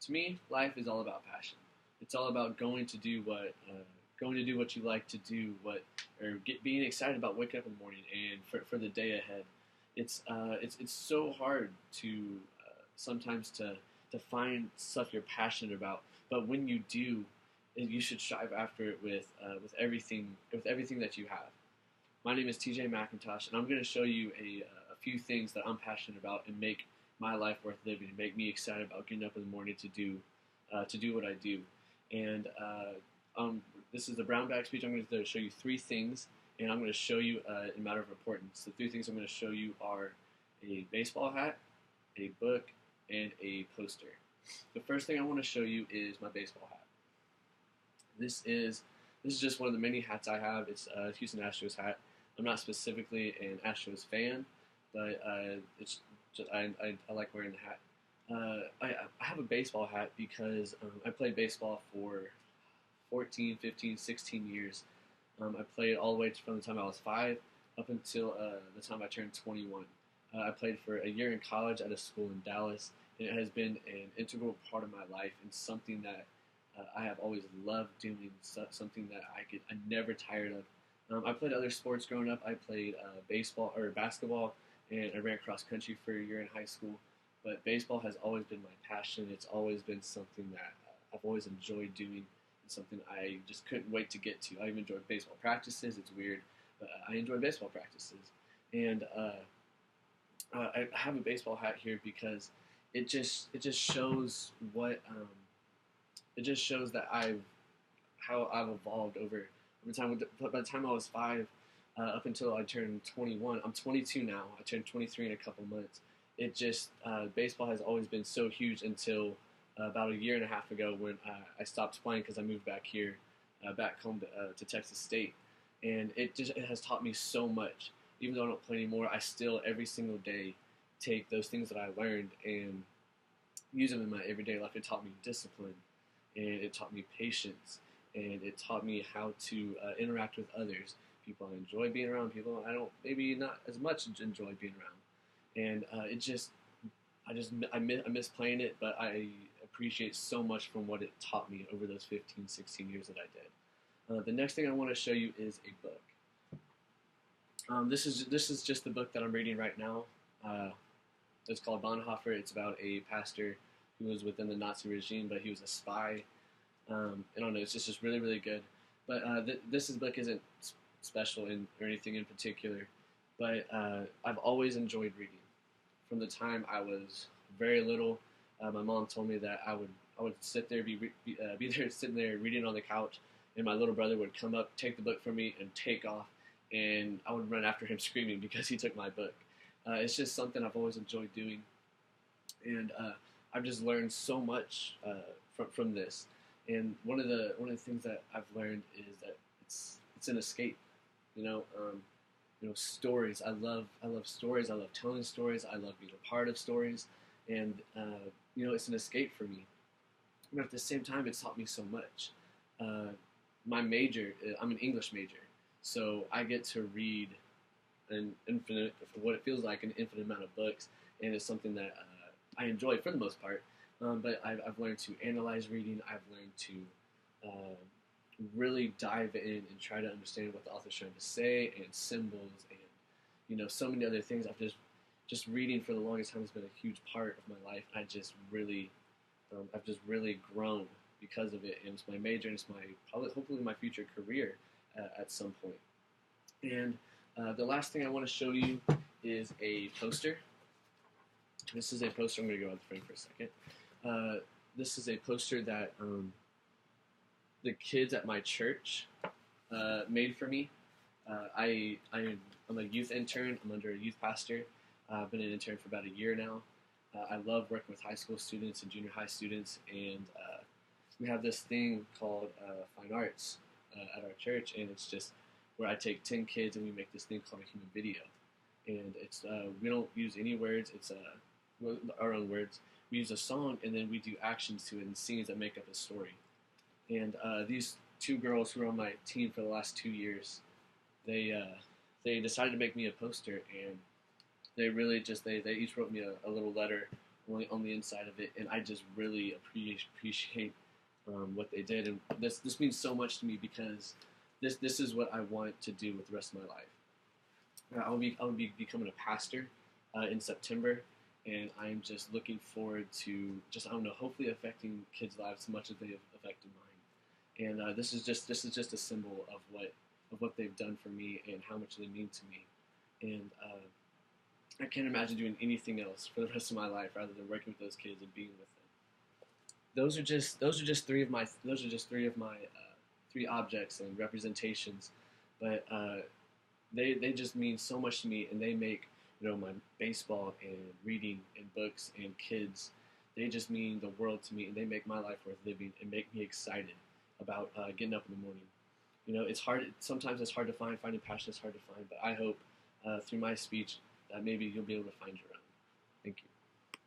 To me, life is all about passion. It's all about going to do what you like to do, being excited about waking up in the morning and for the day ahead. It's so hard to sometimes to find stuff you're passionate about, but when you do, you should strive after it with everything that you have. My name is TJ McIntosh, and I'm going to show you a few things that I'm passionate about and make my life worth living, and make me excited about getting up in the morning to do what I do. And this is the brown bag speech. I'm going to show you three things, and I'm going to show you in matter of importance. The three things I'm going to show you are a baseball hat, a book, and a poster. The first thing I want to show you is my baseball hat. This is just one of the many hats I have. It's a Houston Astros hat. I'm not specifically an Astros fan, but it's just, I like wearing the hat. I have a baseball hat because I played baseball for 14, 15, 16 years. I played all the way from the time I was 5 up until the time I turned 21. I played for a year in college at a school in Dallas, and it has been an integral part of my life and something that I have always loved doing, something that I'm never tired of. I played other sports growing up. I played baseball or basketball, and I ran cross country for a year in high school. But baseball has always been my passion. It's always been something that I've always enjoyed doing, and something I just couldn't wait to get to. I even enjoy baseball practices. It's weird, but I enjoy baseball practices. And I have a baseball hat here because it just shows it just shows that how I've evolved over time. By the time I was 5, up until I turned 21, I'm 22 now. I turned 23 in a couple months. It just baseball has always been so huge until about a year and a half ago when I stopped playing because I moved back here, back home to Texas State, and it has taught me so much. Even though I don't play anymore, I still every single day take those things that I learned and use them in my everyday life. It taught me discipline, and it taught me patience, and it taught me how to interact with others. People I enjoy being around, people I don't maybe not as much enjoy being around, and I miss playing it, but I appreciate so much from what it taught me over those 15, 16 years that I did. The next thing I want to show you is a book. This is just the book that I'm reading right now. It's called Bonhoeffer. It's about a pastor who was within the Nazi regime, but he was a spy. I don't know. It's just really, really good. But this book isn't special or anything in particular. But I've always enjoyed reading. From the time I was very little, my mom told me that I would sit there, be there sitting there reading on the couch, and my little brother would come up, take the book from me, and take off, and I would run after him screaming because he took my book. It's just something I've always enjoyed doing, and I've just learned so much from this. And one of the things that I've learned is that it's an escape. Stories. I love stories. I love telling stories. I love being a part of stories, and it's an escape for me. But at the same time, it's taught me so much. My major, I'm an English major, so I get to read what it feels like an infinite amount of books, and it's something that I enjoy for the most part. But I've learned to analyze reading. I've learned to really dive in and try to understand what the author's trying to say, and symbols, and so many other things. Just reading for the longest time has been a huge part of my life. I've just really grown because of it, and it's my major, and it's hopefully my future career at some point. And the last thing I want to show you is a poster. This is a poster. I'm going to go out the frame for a second. This is a poster that the kids at my church made for me. I'm a youth intern. I'm under a youth pastor. I've been an intern for about a year now. I love working with high school students and junior high students, and we have this thing called Fine Arts at our church, and it's just where I take 10 kids and we make this thing called a human video. And it's we don't use any words. It's our own words. We use a song, and then we do actions to it and scenes that make up a story. And these two girls who were on my team for the last 2 years, they decided to make me a poster, and they really they each wrote me a little letter on the inside of it, and I just really appreciate what they did, and this means so much to me because this is what I want to do with the rest of my life. I'll be becoming a pastor in September, and I'm just looking forward to just I don't know, hopefully affecting kids' lives as much as they have affected mine. And this is just a symbol of what they've done for me and how much they mean to me. And I can't imagine doing anything else for the rest of my life rather than working with those kids and being with them. Those are just three of my three objects and representations, but they just mean so much to me, and they make my baseball and reading and books and kids. They just mean the world to me, and they make my life worth living and make me excited about getting up in the morning. It's hard. Sometimes it's hard to find. Finding passion is hard to find, but I hope through my speech that maybe you'll be able to find your own. Thank you.